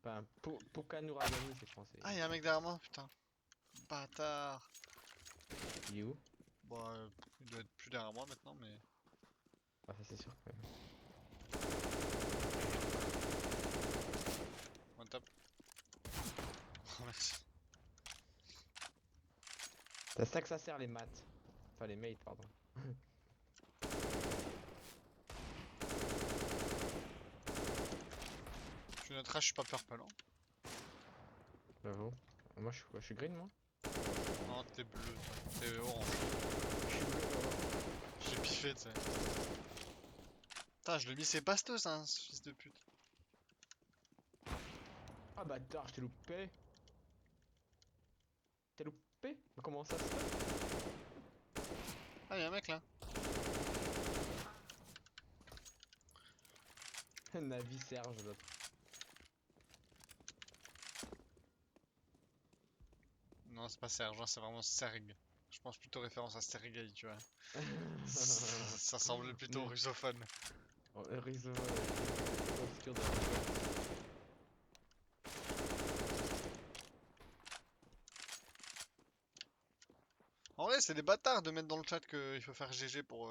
Enfin, Pokanuragami, c'est français. Ah, y'a un mec derrière moi, putain. Bâtard. Il est où? Bon, il doit être plus derrière moi maintenant, mais. Ah, ça c'est sûr que... One tap. Oh, merci. C'est à ça que ça sert les maths. Enfin, les mates, pardon. Tu noteras, je suis pas purple, hein. J'avoue. Moi, je suis quoi? Je suis green, moi? Non, t'es bleu, toi. T'es orange. Je suis bleu, J'ai piffé, tu sais. Putain, je l'ai mis, c'est bastos, hein, ce fils de pute. Ah bâtard, je t'ai loupé. T'es loupé? Mais comment ça se fait? Ah, y'a un mec là. Navi Serge, l'autre. Non, c'est pas Serge, hein, c'est vraiment Serg. Je pense plutôt référence à Sergei, tu vois. Ça semble plutôt Mais... russophone. Oh, Rizzo, obscur de la... En vrai, c'est des bâtards de mettre dans le chat qu'il faut faire GG pour.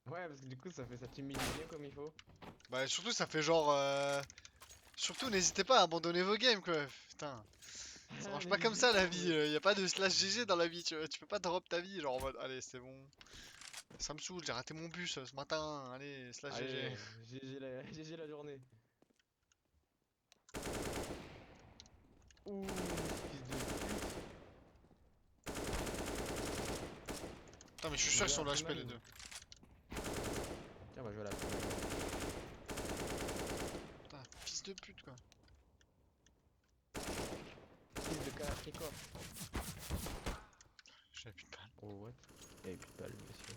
Ouais, parce que du coup, ça t'humilie bien comme il faut. Bah, surtout, ça fait genre. Surtout, n'hésitez pas à abandonner vos games, quoi. Putain. Ça marche pas comme N'hésitez ça la pas, vie, y a pas de slash GG dans la vie, tu peux pas drop ta vie, genre en mode allez c'est bon. Ça me saoule, j'ai raté mon bus ce matin, allez, slash GG. Allez, GG la journée. Ouh, fils de pute. Putain mais je suis On sûr va qu'ils jouer sont à de la HP les P-Mine. deux. Tiens, on va jouer à la P-Mine. Putain, fils de pute quoi. Fils de Kalachnikov. J'avais plus de balles. Oh, what? Il avait plus de balles, monsieur.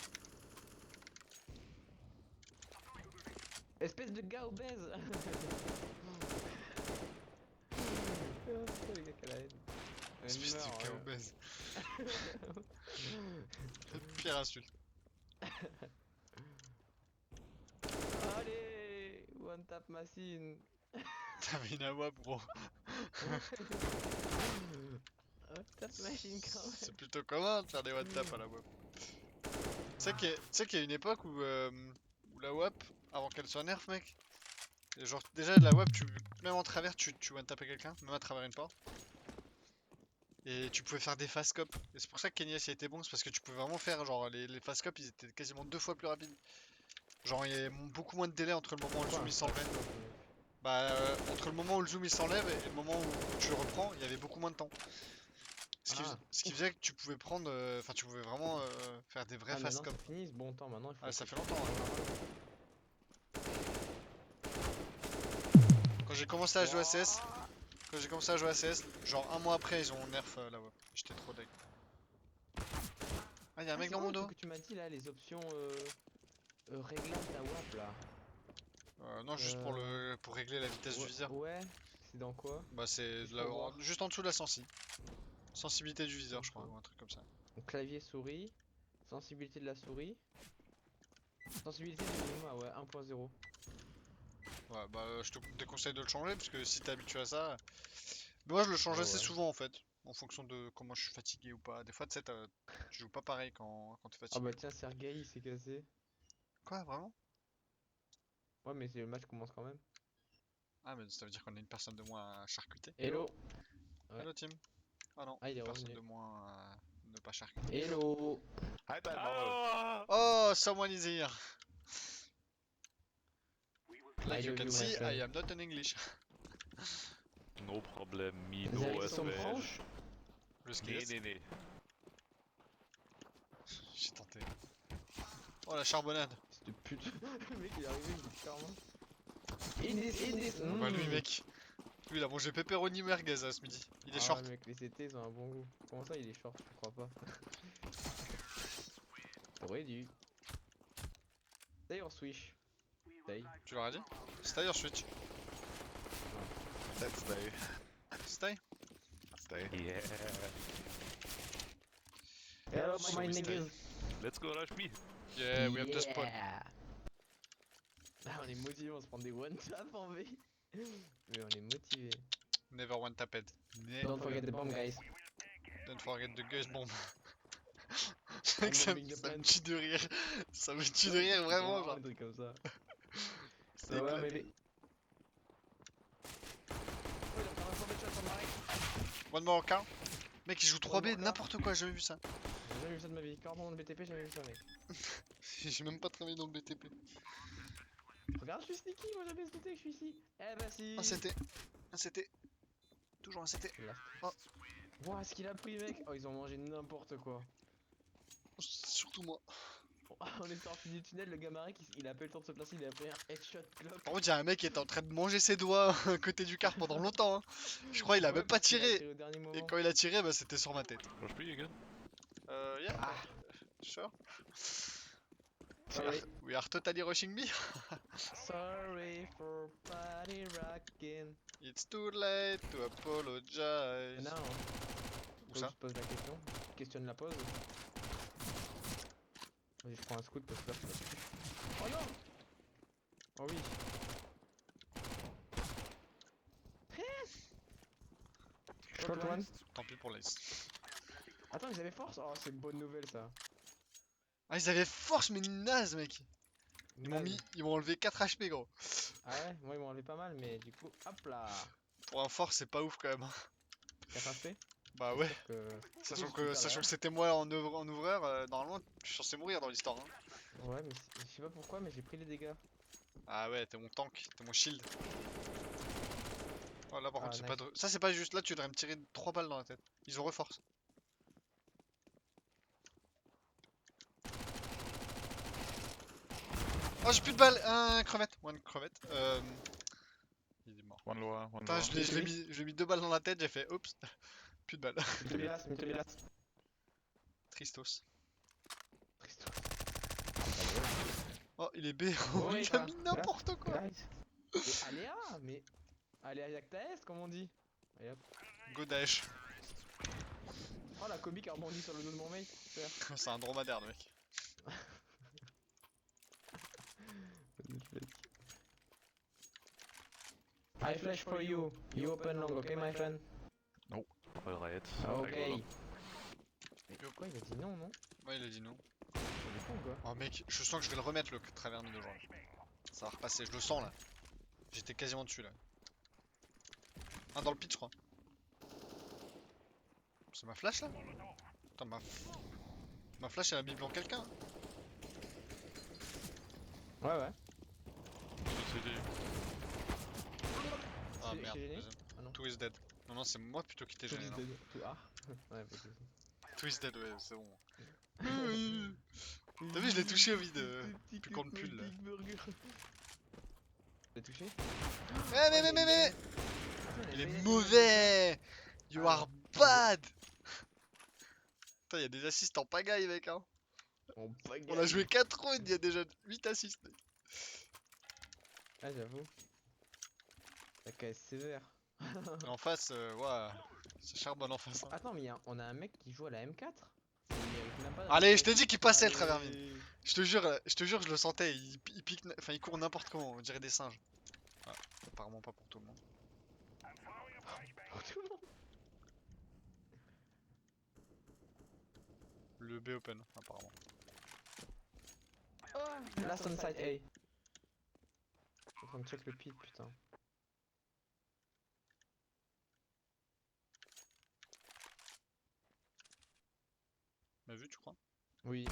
Espèce de gars obèse. Oh, putain, les gars, quelle haine. Il Espèce meurt, de gars obèse. Pire insulte. Allez, one tap machine. T'avais une AWAP gros. One tap machine quand C'est même. plutôt commun de faire des one tap à la WAP. Tu sais qu'il y a une époque où la WAP, avant qu'elle soit nerf mec, et genre déjà la WAP, même en travers tu one tapais quelqu'un, même à travers une porte. Et tu pouvais faire des fast cop. Et c'est pour ça que Kenya s'y était bon, c'est parce que tu pouvais vraiment faire genre les fast cop, ils étaient quasiment 2 fois plus rapides. Genre il y avait beaucoup moins de délai entre le moment où le zoom il s'enlève. Bah entre le moment où le zoom il s'enlève et le moment où tu le reprends, il y avait beaucoup moins de temps. Ah, Ce qui faisait que tu pouvais prendre, enfin tu pouvais vraiment faire des vrais ah, fast maintenant cop. c'est fini ce bon temps. Maintenant il Ah faut ça quelque fait chose. longtemps. Hein. Quand j'ai commencé à jouer à CS, genre un mois après ils ont nerf la WAP. J'étais trop deg. Ah y'a un Ah, mec c'est dans quoi mon le truc dos. que tu m'as dit là, les options réglables ta WAP là? Non juste pour régler la vitesse du Ouais, viseur. ouais, c'est dans quoi? Bah c'est Juste pour voir. juste en dessous de la sensi. Sensibilité du viseur je crois, Info. ou un truc comme ça. Donc, clavier souris, sensibilité de la souris, sensibilité du zoom, ah ouais, 1.0. Ouais bah je te déconseille de le changer parce que si t'es habitué à ça. Mais moi je le change Ouais, assez ouais. souvent en fait. En fonction de comment je suis fatigué ou pas. Des fois tu sais tu joues pas pareil quand t'es Ah fatigué bah ou quoi. tiens, Sergei il s'est cassé. Quoi vraiment? Ouais, mais le match commence quand même. Ah mais ça veut dire qu'on a une personne de moins à charcuter. Hello. Ouais. Hello team. Ah non, Ah, il est une personne revenu. de moins à ne pas charcuter. Hello. Hi, bad mother. Ah Oh someone is here. I Like you love can you, my see I friend. am not in English. No problem, me Vous avez no des sons franches? Smash. Le Nee, skillet. nee, nee. J'ai tenté. Oh la charbonnade. C'est de pute. Le mec il est arrivé, il est charmant. In this. Oh bah lui mec. Lui il a mangé pepperoni merguez ce midi. Il est Ah ouais, short. mec, les CT ils ont un bon goût. Comment ça, il est short? Je crois pas. T'aurais dû. D'ailleurs, Swish. Stay. Tu leur as dit? Stay or switch? Let's stay. Stay? Stay. Yeah. Hello, So my we stay. niggas. Let's go rush me. Yeah, we have the spawn. Ah, on est motivé, on se prend des one tap en V. Mais on est motivé. activé. Never one taped. Don't forget the bomb, guys. Don't forget the guys bomb. I'm ça, bombing the ça me plant. tue de rire. Ça me tue de rire vraiment genre. Un truc comme ça. C'est Ouais, éclaté. mais. Oh, il a fait un mauvais shot sur Marek. One more car. Mec il joue 3B, more car. n'importe quoi, j'ai jamais vu ça. J'ai jamais vu ça de ma vie. Cordon dans le BTP, j'ai jamais vu ça, mec. J'ai même pas travaillé dans le BTP. Regarde, je suis sneaky, moi j'avais se douté que je suis ici. Eh bah si. Un CT. Un CT. Toujours un CT. Oh. Ouah, ce qu'il a pris, mec. Oh, ils ont mangé n'importe quoi. Surtout moi. On est sorti du tunnel, le gars Marek, il a pas eu le temps de se placer, il a pris un headshot clock. Par contre, il y a un mec qui était en train de manger ses doigts à côté du car pendant longtemps. Hein. Je crois qu'il a Ouais, même pas parce qu'il a tiré. au dernier Et moment. quand il a tiré, bah, c'était sur ma tête. Rush B again? Yeah. Ah. Sure. Sorry. We are totally rushing me. Sorry for party rocking. It's too late to apologize. Non, Où faut ça que je pose la question. Tu questionnes la pause. Vas-y, je prends un scout parce que là, je peux pas. Oh non. Oh oui. Short one. Tant pis pour l'Ace. Attends, ils avaient force? Oh, c'est une bonne nouvelle ça. Ah, ils avaient force, mais naze, mec. Naze. Ils m'ont enlevé 4 HP, gros. Ah ouais, moi ils m'ont enlevé pas mal, mais du coup, hop là. Pour un force, c'est pas ouf quand même. hein. 4 HP. Bah ouais. Sachant Sachant que c'était moi en ouvreur, normalement, je suis censé mourir dans l'histoire. Hein. Ouais, mais je sais pas pourquoi, mais j'ai pris les dégâts. Ah ouais, t'es mon tank, t'es mon shield. Oh là par Ah, contre c'est nice. pas de... Ça c'est pas juste, là tu devrais me tirer 3 balles dans la tête. Ils ont reforce. Oh j'ai plus de balles, un crevette, one crevette. Il est mort. One lower, one Putain lower. je lui ai mis 2 balles dans la tête, j'ai fait oups. Plus de balles. Mitobilas. Tristos. Tristos. Oh il est B, Ouais, il a mis n'importe quoi. Guys. Et Aléa, mais. Aléa Yactaes, comme on dit. Allez hop. Go Daesh. Oh la comique a rebondi sur le dos de mon mec. Super. C'est un dromadaire le mec. I flash for you. You open long, okay my friend? Alright. Ok. Mais pourquoi il a dit non, non? Ouais il a dit non. Il est con quoi. Oh mec, je sens que je vais le remettre le travers de gens. Ça va repasser, je le sens là. J'étais quasiment dessus là. Un dans le pit je crois. C'est ma flash là? Putain ma flash elle a mis devant quelqu'un. Ouais, ouais. CD. Ah C'est merde. gêné deuxième. Ah non. Two is dead. Non non c'est moi plutôt qui t'ai gêné. non. Tout ah. Ouais, pas de soucis. Two is dead ouais c'est bon. T'as vu je l'ai touché au vide. Plus qu'on le pull là. T'as touché? Mais il est mauvais. You are bad. Putain y'a des assists en pagaille mec hein. On a joué 4 rounds, il y a déjà 8 assists. Ah, j'avoue. La KS sévère. Et en face, ouais, ça charbonne en face. hein. Attends, mais on a un mec qui joue à la M4? Il mérite même pas Allez, d'être je t'ai dit qu'il passait le Allez. travers mine. Je te jure, je le sentais. Il pique, enfin, il court n'importe comment. On dirait des singes. Ah, apparemment pas pour tout le monde. Pour tout le monde. Le B open, apparemment. Oh, last on site A. Je suis en train de check le pit, putain. M'a vu, tu crois? Oui.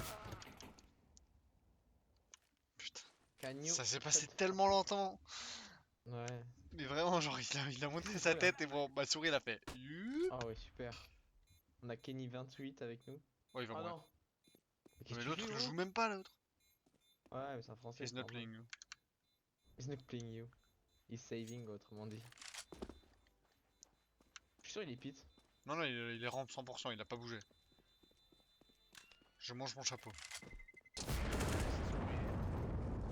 Putain, Can you ça s'est passé shut- tellement longtemps. Ouais. Mais vraiment, genre, il a montré sa tête et bon, ma souris, elle a fait. Ah ouais, super. On a Kenny 28 avec nous. Oh, il va Ah mourir. non. qu'est-ce Mais que tu l'autre, fais, je gros joue même pas, l'autre. Ouais, mais c'est un français. He's c'est not normal. playing you. He's not playing you. He's saving, autrement dit. Je suis sûr il est pit. Non, non, il est rampe 100%, il a pas bougé. Je mange mon chapeau.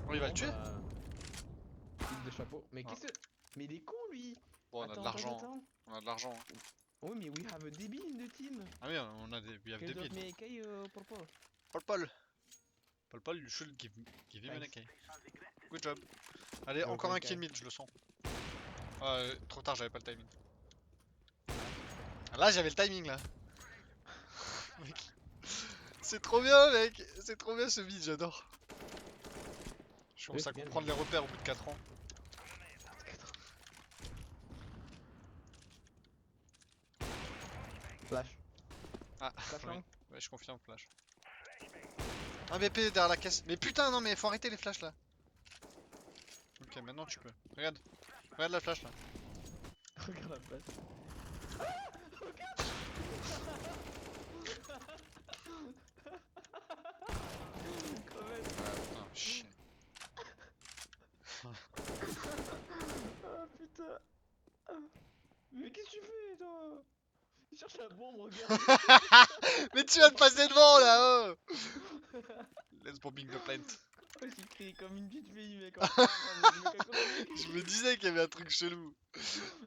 Oh, il va le tuer? Pit de chapeau. Mais Ah. qu'est-ce que... Mais il est con lui. Bon, on a de Attends, l'argent. attends. On a de l'argent. hein. Oui, mais we have a débile in the team. Ah oui, on a des. We have Can you des drop billes. me AK purple? Paul, you should give him an Nice. AK. Good job. Allez, You're encore a un great kill guy. mid, je le sens. Ah, trop tard, j'avais pas le timing. Ah, là, j'avais le timing là. Mec. C'est trop bien, mec. C'est trop bien ce beat, j'adore. Je commence c'est à bien, comprendre les repères au bout de 4 ans. Flash. Ah, Flash oui. long. Ouais, je confirme, flash. Un BP derrière la caisse. Mais putain, non, mais faut arrêter les flashs là. Ok, maintenant tu peux. Regarde. Regarde la flash là. Regarde la flash. Crevette. Ah, putain, chien. Ah putain. Mais qu'est-ce que tu fais toi? Il cherche la bombe, regarde. Mais tu vas te passer devant là, oh. Let's bombing the plant. Oh, j'ai crié comme une petite fille, mec. En retard, mais le mec a continué. Je me disais qu'il y avait un truc chelou.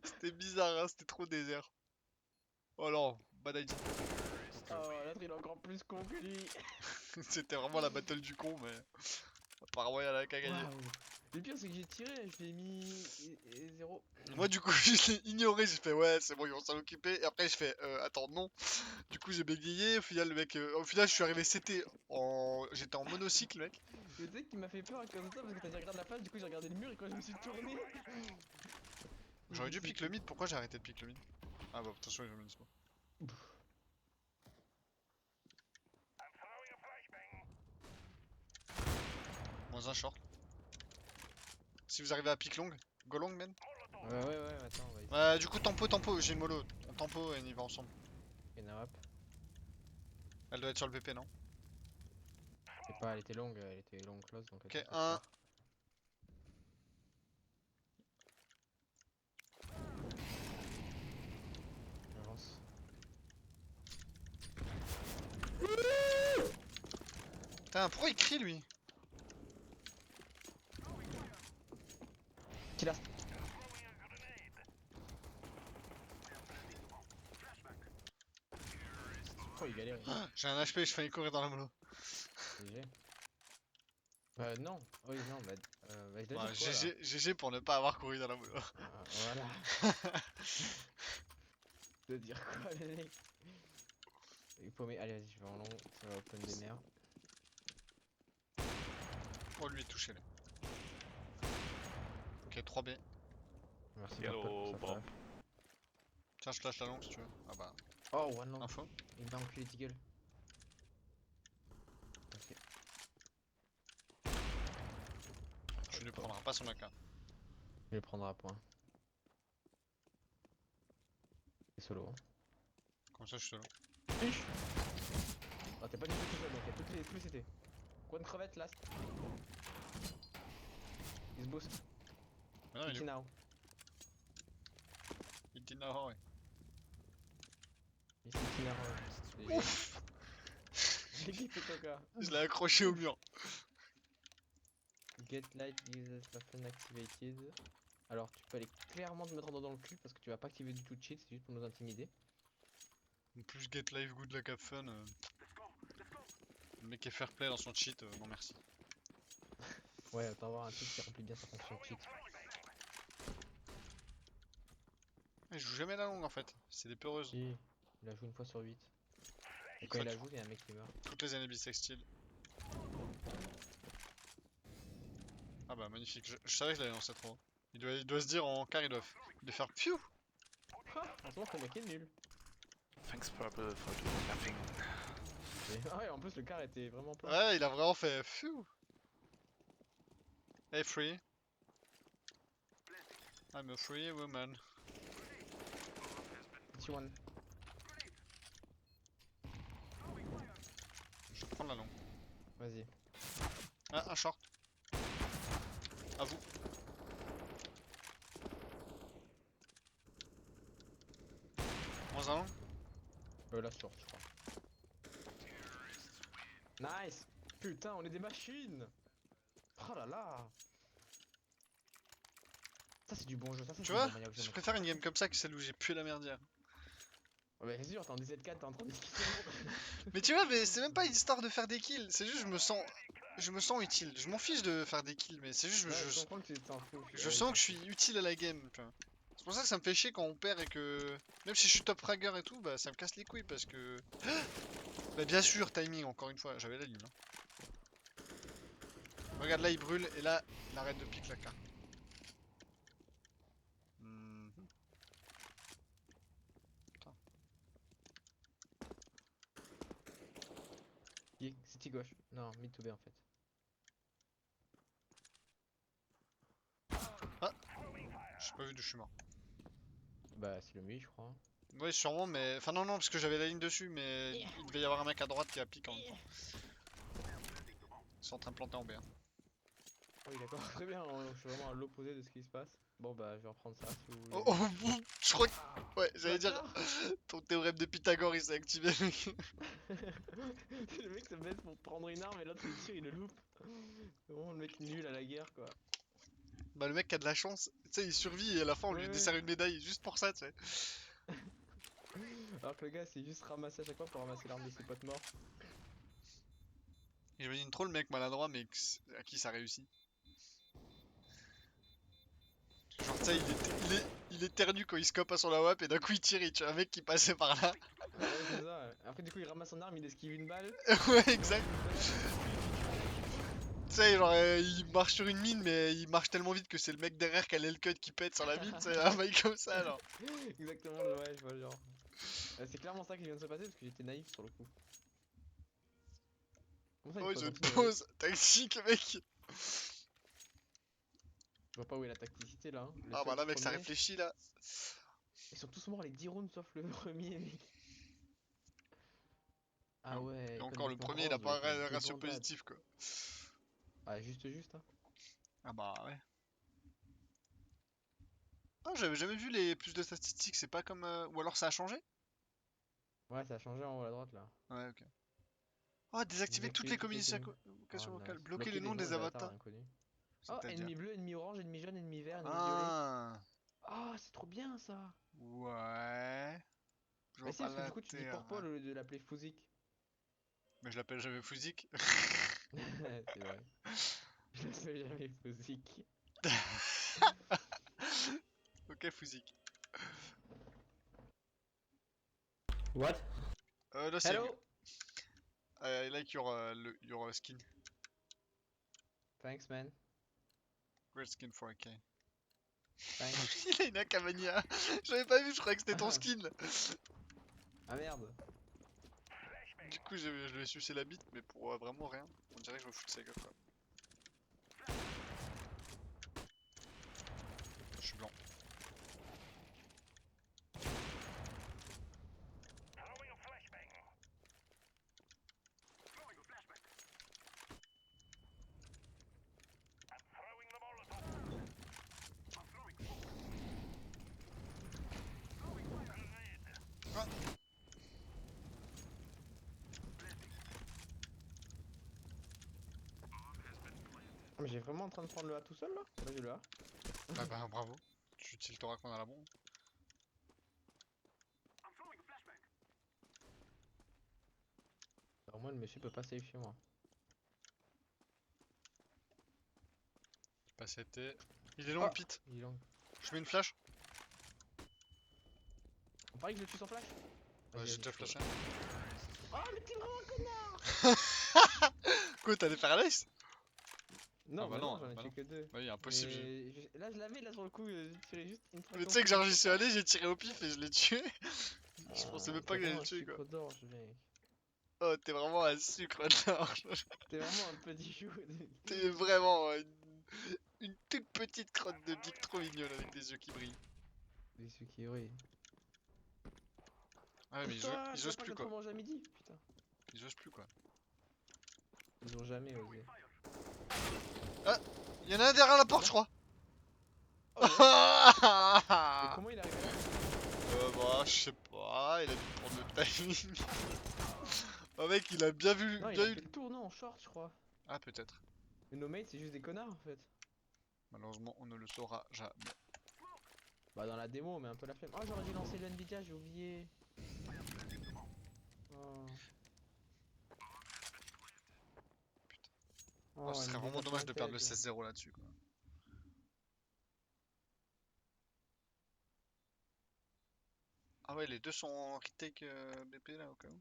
C'était bizarre, hein, c'était trop désert. Oh non, bad idea. Oh, l'autre il est encore plus con que lui. C'était vraiment la battle du con, mais apparemment il y en a qu'à gagner. Waouh. Le pire, c'est que j'ai tiré, je l'ai mis 0. Moi, du coup, je l'ai ignoré. J'ai fait ouais, c'est bon, ils vont s'en occuper. Et après, je fais attends, non. Du coup, j'ai bégayé. Au final, le mec, au final, je suis arrivé CT en. J'étais en monocycle, mec. Mais tu sais qu'il m'a fait peur à cause de ça parce que t'as dit regarde la face, du coup j'ai regardé le mur et quand je me suis tourné. J'aurais dû pique le mid. Pourquoi j'ai arrêté de pique le mid? Ah bah, attention, ils ont mis une smoke. Moins un short. Si vous arrivez à pique long, go long, man. Ouais, attends, on va essayer. Du coup, tempo, j'ai une mollo. On tempo et on y va ensemble. Ok, Nawap. Elle doit être sur le BP, non? Je sais pas, elle était longue close donc. Ok, attends, un. J'avance. Putain, pourquoi il crie lui? Qu'il a. Oh, il galère. J'ai un HP, je failli courir dans la mollo. GG. Non. Oui, non, bah. Bah, je dois Ouais, dire quoi, là GG pour ne pas avoir couru dans la mollo. Voilà. Je dois dire quoi, les mecs? Il faut mais allez, vas-y, je vais en long. Ça va open des mers. Oh, lui est touché là. Ok, 3B. Merci Yellow pour ça, bomb. Tiens, je flash la longue si tu veux. Ah bah, Oh, one long. info. Il m'a enculé Deagle. Ok. Tu ne prendras pas son AK. Je le prendrai à point. C'est solo. Hein. Comme ça, je suis solo. Ah, t'es pas du tout tout seul, mec. Toutes les CT. Quoi de crevette, last. Il se boost. Mais non, il est Petit où? now. Il dit non, ouais. Il fait petit now. Ouf! J'ai kiffé Toka. Je l'ai accroché au mur. Get light is weapon activated. Alors, tu peux aller clairement te mettre dans le cul parce que tu vas pas activer du tout de cheat, c'est juste pour nous intimider. En plus, get live good like have fun. Le mec est fair play dans son cheat, non merci. Ouais, autant avoir un truc qui remplit bien sa fonction cheat. Il joue jamais la longue en fait, c'est des peureuses. Si, il la joue une fois sur 8. Et quand il la joue, il y a un mec qui meurt. Toutes les années bisextiles. Ah bah magnifique, je savais que je l'avais lancé trop. Il doit se dire en quart, il doit faire piou. En ce moment, ton mec est nul. Thanks Purple for doing nothing. Ah ouais, en plus, le car était vraiment plein. Ouais, il a vraiment fait piou. Hey free. I'm a free woman. Petit one. Je vais prendre la longue. Vas-y. Ah, un short. À vous. Moins un long. Là, short, je crois. Nice! Putain, on est des machines! Oh là là! Ça, c'est du bon jeu. Ça, c'est Tu du vois, bon maniaque de je jeu. préfère une game comme ça que celle où j'ai pué la merdière. Ouais, c'est sûr, t'es en 17-4, t'es en train de discuter. Mais tu vois, mais c'est même pas une histoire de faire des kills, c'est juste je me sens utile. Je m'en fiche de faire des kills, mais c'est juste Ouais, je comprends que tu t'en fous. je sens que je suis utile à la game, tu vois. pour ça que ça me fait chier quand on perd et que... Même si je suis top fragger et tout, bah ça me casse les couilles parce que... Bah bien sûr, timing, encore une fois, j'avais la ligne. Hein. Regarde là, il brûle et là, il arrête de piquer la carte. Mhm. City gauche. Non, mid to B en fait. J'ai pas vu d'où je suis mort. Bah, c'est le mid, je crois. Ouais, sûrement, mais... Enfin non, non, parce que j'avais la ligne dessus, mais il devait y avoir un mec à droite qui a piqué en même temps. Ils sont en train de planter en B. Hein. Oh, oui, d'accord, très bien. Je suis vraiment à l'opposé de ce qui se passe. Bon, bah, je vais reprendre ça si vous Oh, voulez. oh, je crois que... Ouais, j'allais dire... Ton théorème de Pythagore, il s'est activé, mec. Le mec se baisse pour prendre une arme et l'autre il tire, il le loupe. C'est vraiment le mec nul à la guerre, quoi. Bah le mec qui a de la chance, tu sais, il survit et à la fin on lui Ouais, dessert ouais. une médaille juste pour ça, tu sais. Alors que le gars, c'est juste ramassé à chaque fois pour ramasser l'arme de ses potes morts. J'imagine trop le mec maladroit mais à qui ça réussit. Genre tu sais, il éternue quand il scope sur la WAP et d'un coup il tire et tu as un mec qui passait par là. Ouais, c'est ça. Ouais. Après, du coup, il ramasse son arme, il esquive une balle. Ouais, exact. Tu sais, genre il marche sur une mine mais il marche tellement vite que c'est le mec derrière qui a le cut qui pète sur la mine, c'est un mec comme ça alors. Exactement, ouais, je vois le genre. C'est clairement ça qui vient de se passer parce que j'étais naïf sur le coup. Comment ça, il Oh, faut je continuer, pose, tactique mec. Je vois pas où est la tacticité là. Hein. Le Ah bah seul là mec ça premier. réfléchit là. Ils sont tous morts les 10 rounds sauf le premier, mec. Ah Et ouais, encore le économiquement premier il parlant, a ça doit pas être une un ratio débandade. positif quoi. Ah, juste, hein. Ah bah ouais. Ah, j'avais jamais vu les plus de statistiques, c'est pas comme... Ou alors ça a changé? Ouais, ça a changé en haut à droite là. Ouais, ok. Oh, désactiver toutes Désactiver les toutes les communes. Oh, communications vocales. nice. Bloquer les Bloquer les noms noms des des avatars avatars. inconnus. Oh, C'est-à-dire... ennemi bleu, ennemi orange, ennemi jaune, ennemi vert, ennemi violet. Ah, Ah, c'est trop bien ça. ouais... Je Bah vois si, pas parce que du coup, tu dis l'intérêt. Purple au lieu de l'appeler Fouzik. Mais je l'appelle jamais Fouzik. C'est vrai. Je l'appelle jamais Fouzik. Ok, Fouzik. What? No saying. Hello? I like your skin. Thanks, man. Great skin for a K. Thanks. Il a une Akamania. J'avais pas vu, je croyais que c'était ton skin. Ah merde. Du coup, je lui ai sucé la bite, mais pour vraiment rien. On dirait que je me fous de sa gueule, quoi. Je suis blanc. Ah, mais j'ai vraiment en train de prendre le A tout seul là? Là j'ai le A. Ah bah bravo. Tu tilteras qu'on a la bombe. Au moins le monsieur peut pas save chez moi. Pas c'était. Il est long Ah, le pit. il est long. Je mets une flash. On parie que je le tue sans flash? Ouais, Vas-y, j'ai vas-y, déjà je peux. flashé. Oh mais t'es vraiment un connard! Quoi, t'as des paralyses? Non, Ah bah bah non, non, j'en ai bah tué non. que deux. Bah oui, impossible. Là je l'avais là sur le coup, j'ai tiré juste une Mais tu fraction. sais que genre j'y suis allé, j'ai tiré au pif et je l'ai tué. Je pensais même pas T'es que j'allais vraiment le un tuer quoi. sucre d'orge, mec. Oh, t'es vraiment un sucre d'orge. T'es vraiment un petit chou. T'es vraiment une toute petite crotte de bique trop mignonne avec des yeux qui brillent. Des sucres qui brillent. Ouais, mais Pousse-toi, ils tu vois osent pas plus que quoi. trop manger à midi? Putain. Ils osent plus quoi. Ils ont jamais osé. Y'en a un derrière la porte, je crois. Oh ouais? Mais Bah, comment il est arrivé là? je sais pas, il a dû prendre le timing. Oh mec, il a bien vu, Non, il bien a eu. fait le tour, non, en short, je crois. Ah peut-être. Mais nos mates, c'est juste des connards en fait. Malheureusement, on ne le saura jamais. Bah, dans la démo, mais un peu la flemme. Oh, j'aurais dû lancer le Nvidia, j'ai oublié. Oh. Oh, ce serait Nvidia vraiment dommage de perdre le planted. 16-0 là-dessus quoi. Ah ouais, les deux sont en retake BP là au cas où.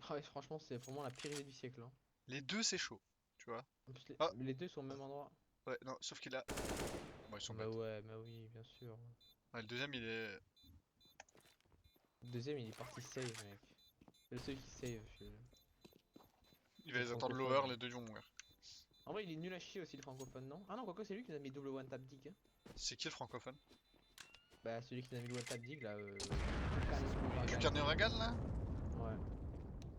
Ah ouais, franchement, c'est vraiment la pire idée du siècle. Hein. Les deux c'est chaud, tu vois. En plus, Ah. les deux sont au même endroit. Ouais, non, sauf qu'il a. Bon, ils sont Bah bêtes. ouais, bah oui, bien sûr. Ouais, le deuxième il est. Le deuxième, il est parti save, mec. C'est le seul qui save. Il va Le les attendre francophone, lower, hein. les deux vont mourir. En vrai, il est nul à chier aussi, le francophone, non? Ah non, quoique, c'est lui qui nous a mis double one tap dig. Hein. C'est qui le francophone? Bah, celui qui nous a mis le one tap dig là. Kukan Uragan là? Ouais.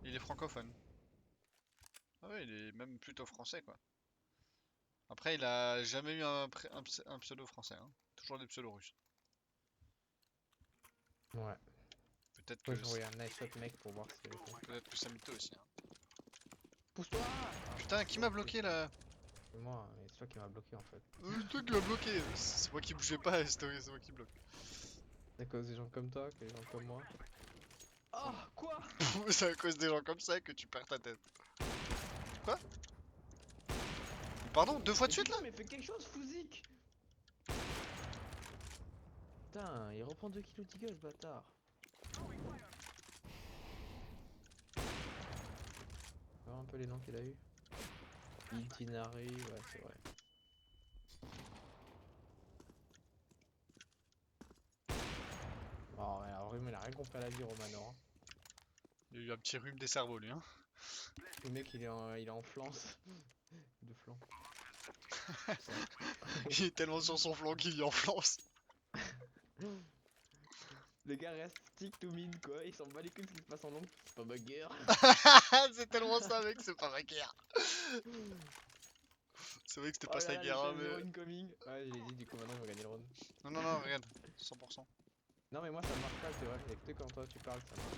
Il est francophone. Ah ouais, il est même plutôt français quoi. Après, il a jamais eu un pseudo français, hein. Toujours des pseudos russes. Ouais. Peut-être Moi, que j'ai envoyé un nice shot, mec, pour voir si c'est ok. peut-être que c'est mytho aussi. Hein. Pousse-toi! Putain, qui m'a bloqué là? C'est moi, et c'est toi qui m'a bloqué en fait. C'est toi qui m'as bloqué. C'est moi qui bougeais pas, c'est moi qui bloque. C'est à cause des gens comme toi que des gens comme moi. Oh, quoi? C'est à cause des gens comme ça que tu perds ta tête. Quoi? Pardon, deux fois de Mais suite là? putain, mais fais quelque chose, Fouzik! Putain, il reprend 2 kilos d'eagle, ce bâtard. Voir un peu les noms qu'il a eu. Itinerary, ouais, c'est vrai. Oh, ouais, alors, il a rien compris à la vie, Romano. Hein. Il y a eu un petit rhume des cerveaux lui, hein. Le mec, il est en flanc. De flanc. Il est tellement sur son flanc qu'il vit en flanc. Le gars reste stick to mid, quoi. Il s'en bat les couilles de ce qui se passe en long. C'est pas ma guerre. C'est tellement ça, mec, c'est pas ma guerre. C'est vrai que c'était Oh pas là sa là, guerre, hein, les mais. 0 incoming. Ouais, je l'ai dit, du coup, maintenant, il va gagner le round. Non, non, non, regarde, 100%. Non, mais moi, ça marche pas, c'est vrai. Y'a que quand toi tu parles, ça marche.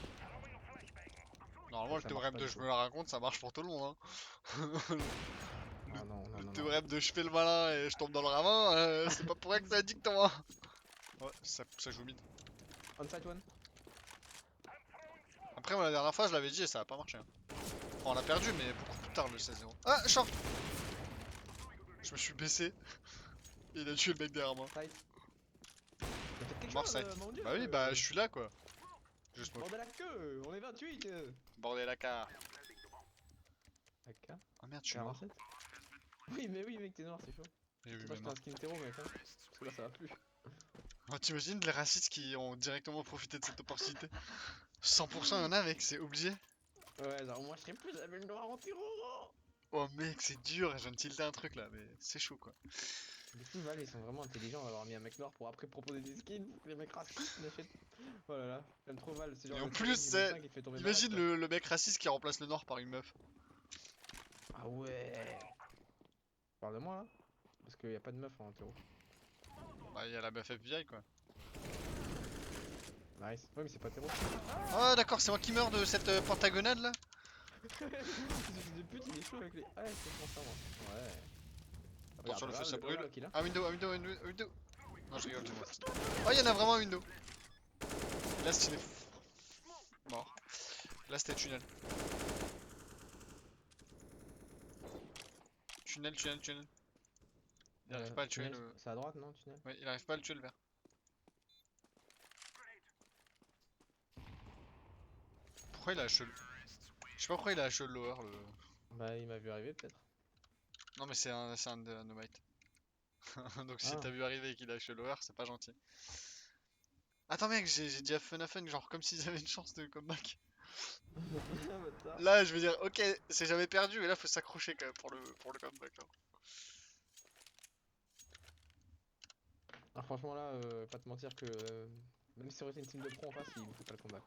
Normalement, le Ça marche théorème pas, de du je coup. me la raconte, ça marche pour tout le monde. Hein. Ah non, non, Le non, non. théorème de je fais le malin et je tombe dans le ravin, c'est pas pour rien que ça dicte moi. Ouais, ça joue mid. On site one. Après, moi, la dernière fois, je l'avais dit et ça a pas marché. Hein. Enfin, on a perdu, mais beaucoup plus tard le 16-0. Ah, short! Je me suis baissé. Et il a tué le mec derrière moi. Site. Mais faites quelque Mort chose, site. mon dieu. Bah oui, bah je suis là quoi. Je smoke. Bordel à queue, on est 28. Bordel la car. AK Ah merde, je suis mort. 47. Oui, mais oui, mec, t'es noir, c'est chaud. J'ai vu C'est pas mes que t'as mains. un skin terreau, mec. Hein. Parce que là, ça va plus. Oh, t'imagines les racistes qui ont directement profité de cette opportunité? 100% il y en a, mec, c'est obligé. Ouais, genre, moi, je serais plus avec le noir en terreau. Oh mec, c'est dur, je viens de tilter un truc là, mais c'est chaud quoi. Du coup, Val, ils sont vraiment intelligents d'avoir mis un mec noir pour après proposer des skins pour que les mecs racistes n'achètent. Oh là là, j'aime trop Val, c'est genre Et en le plus, Turing du c'est. médecin qui te fait tomber malade. Imagine Quoi. le mec raciste qui remplace le noir par une meuf. Ah ouais. Parle de moi là. Parce qu'il y a pas de meuf en terreau. Bah, il y a la meuf FBI quoi. Nice. Ouais, mais c'est pas terreau. Ah, d'accord, c'est moi qui meurs de cette pentagonade là. Ce fils de pute, il est chaud avec les. Ah, c'est pour ça, moi. Ouais. Attention, le feu ça brûle. Là. Un window, un window, un window. Non, je rigole, j'ai mort. Oh, il y en a vraiment un window. Là, il est mort. Là, c'était tunnel. Tunnel, tunnel, tunnel. Il arrive pas à le tuer le. C'est à droite, non, tunnel? Ouais, il arrive pas à le tuer le vert. Pourquoi il a HE? Je sais pas pourquoi il a HE le lower le. Bah, il m'a vu arriver peut-être. Non, mais c'est un de no bite. Donc si Ah. t'as vu arriver et qu'il a HE lower, c'est pas gentil. Attends, mec, j'ai dit à Fun, genre comme s'ils avaient une chance de comeback. Bâtard. Là, je veux dire, ok, c'est jamais perdu, mais là, faut s'accrocher quand même pour le comeback. Hein. Alors, franchement, là, pas te mentir que. Même si ça aurait été une team de pro en face, il me faut pas le combat.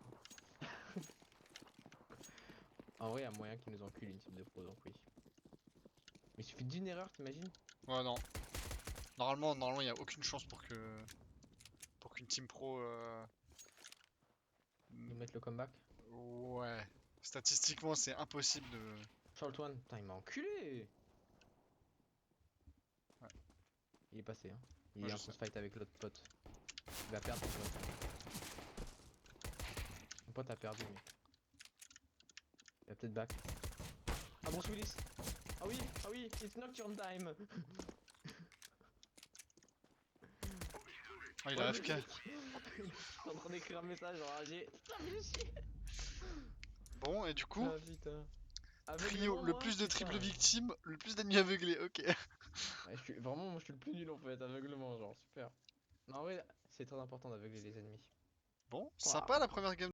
En vrai, il y a moyen qu'ils nous enculent une team de pro, donc oui. Mais il suffit d'une erreur, t'imagines? Ouais, non. Normalement, il y a aucune chance pour qu'une team pro. Nous mettre le comeback. Ouais. Statistiquement, c'est impossible de. Short one, putain, il m'a enculé! Ouais. Il est passé, hein. Il Ouais, est je en train sais. de fight avec l'autre pote. Il va perdre, ton pote. Mon pote a perdu, mec. Il a peut-être back. Ah, Bruce Willis! Ah oui, it's nocturne time! Oh, il a Ouais, AFK. mec. Je suis en train d'écrire un message enragé. Putain, mais j'ai chier. Bon, et du coup, Ah putain. trio, Aveuglement, le moi, plus de c'est ça, triples hein. victimes, le plus d'ennemis aveuglés, ok. Ouais, vraiment, moi je suis le plus nul en fait, aveuglement, genre super. Non, en vrai, c'est très important d'aveugler les ennemis. Bon, Waouh. sympa la première game.